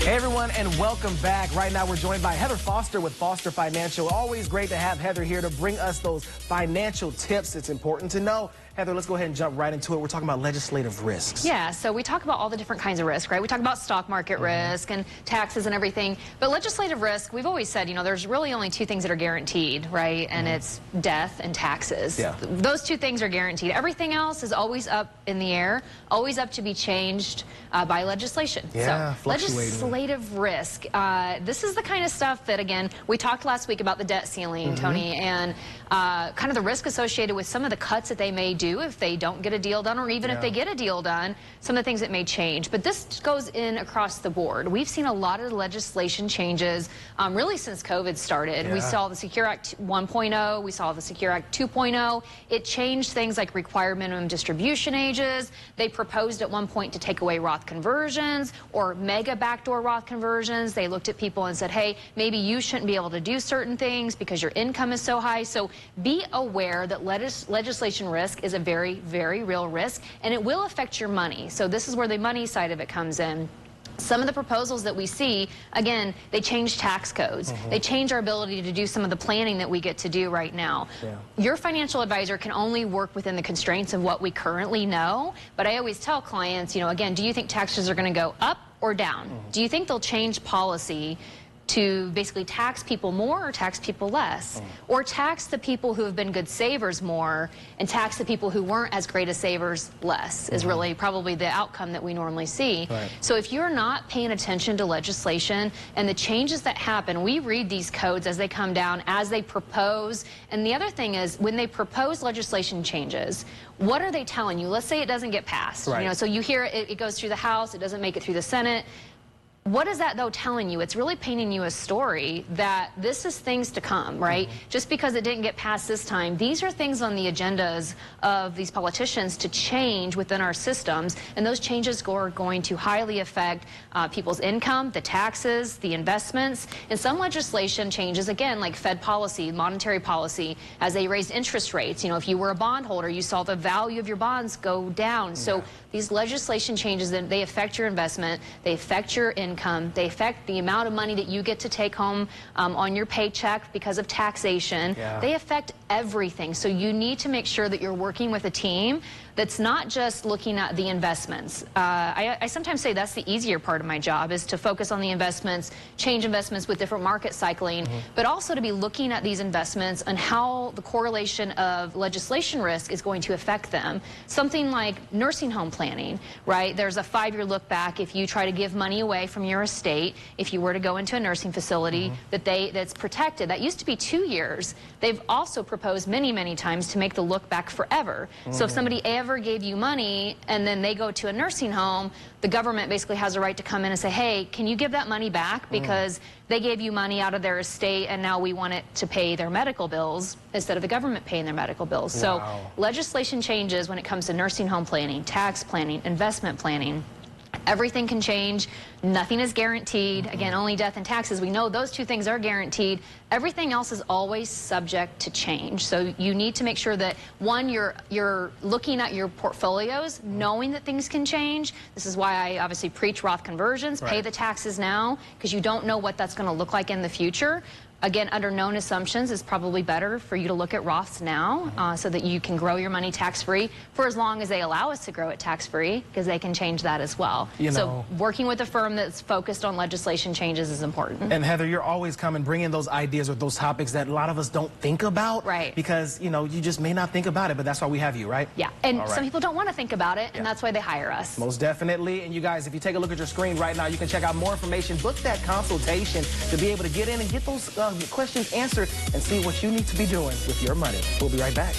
Hey everyone, and welcome back. Right now we're joined by Heather Foster with Foster Financial. Always great to have Heather here to bring us those financial tips it's important to know. Heather, let's go ahead and jump right into it. We're talking about legislative risks. Yeah, so we talk about all the different kinds of risk, right? We talk about stock market risk and taxes and everything. But legislative risk, we've always said, there's really only two things that are guaranteed, right? And it's death and taxes. Yeah. Those two things are guaranteed. Everything else is always up in the air, always up to be changed by legislation. Yeah, so legislative risk. This is the kind of stuff that, again, we talked last week about the debt ceiling, Tony, and kind of the risk associated with some of the cuts that they may do if they don't get a deal done, or even if they get a deal done, some of the things that may change. But this goes in across the board. We've seen a lot of legislation changes really since COVID started. We saw the Secure Act 1.0, we saw the Secure Act 2.0. It changed things like required minimum distribution ages. They proposed at one point to take away Roth conversions or mega backdoor Roth conversions. They looked at people and said, hey, maybe you shouldn't be able to do certain things because your income is so high. So be aware that legislation risk is a very, very real risk, and it will affect your money. So this is where the money side of it comes in. Some of the proposals that we see, again, they change tax codes. They change our ability to do some of the planning that we get to do right now. Your financial advisor can only work within the constraints of what we currently know. But I always tell clients, again, do you think taxes are going to go up or down? Do you think they'll change policy to basically tax people more or tax people less? Or tax the people who have been good savers more and tax the people who weren't as great as savers less is really probably the outcome that we normally see. So if you're not paying attention to legislation and the changes that happen, we read these codes as they come down, as they propose. And the other thing is, when they propose legislation changes, what are they telling you? Let's say it doesn't get passed. So you hear it goes through the House, it doesn't make it through the Senate. What is that, though, telling you? It's really painting you a story that this is things to come, right? Just because it didn't get passed this time, these are things on the agendas of these politicians to change within our systems, and those changes are going to highly affect people's income, the taxes, the investments, and some legislation changes, again, like Fed policy, monetary policy, as they raised interest rates. If you were a bondholder, you saw the value of your bonds go down. So these legislation changes, they affect your investment, they affect your income, they affect the amount of money that you get to take home on your paycheck because of taxation. They affect everything. So you need to make sure that you're working with a team that's not just looking at the investments. I sometimes say that's the easier part of my job, is to focus on the investments, change investments with different market cycling, but also to be looking at these investments and how the correlation of legislation risk is going to affect them. Something like nursing home planning, right? There's a 5-year look back if you try to give money away from your estate, if you were to go into a nursing facility that's protected. That used to be 2 years. They've also proposed many, many times to make the look back forever. So if somebody ever gave you money and then they go to a nursing home, the government basically has a right to come in and say, hey, can you give that money back because they gave you money out of their estate and now we want it to pay their medical bills instead of the government paying their medical bills. So legislation changes when it comes to nursing home planning, tax planning, investment planning. Everything can change. Nothing is guaranteed. Again, only death and taxes. We know those two things are guaranteed. Everything else is always subject to change. So you need to make sure that, one, you're looking at your portfolios, knowing that things can change. This is why I obviously preach Roth conversions. Pay the taxes now, because you don't know what that's going to look like in the future. Again, under known assumptions, it's probably better for you to look at Roths now so that you can grow your money tax-free for as long as they allow us to grow it tax-free, because they can change that as well. So working with a firm that's focused on legislation changes is important. And Heather, you're always coming, bringing those ideas or those topics that a lot of us don't think about. Because, you just may not think about it, but that's why we have you, right? Yeah, and some people don't want to think about it, and that's why they hire us. Most definitely. And you guys, if you take a look at your screen right now, you can check out more information, book that consultation to be able to get in and get those questions answered and see what you need to be doing with your money. We'll be right back.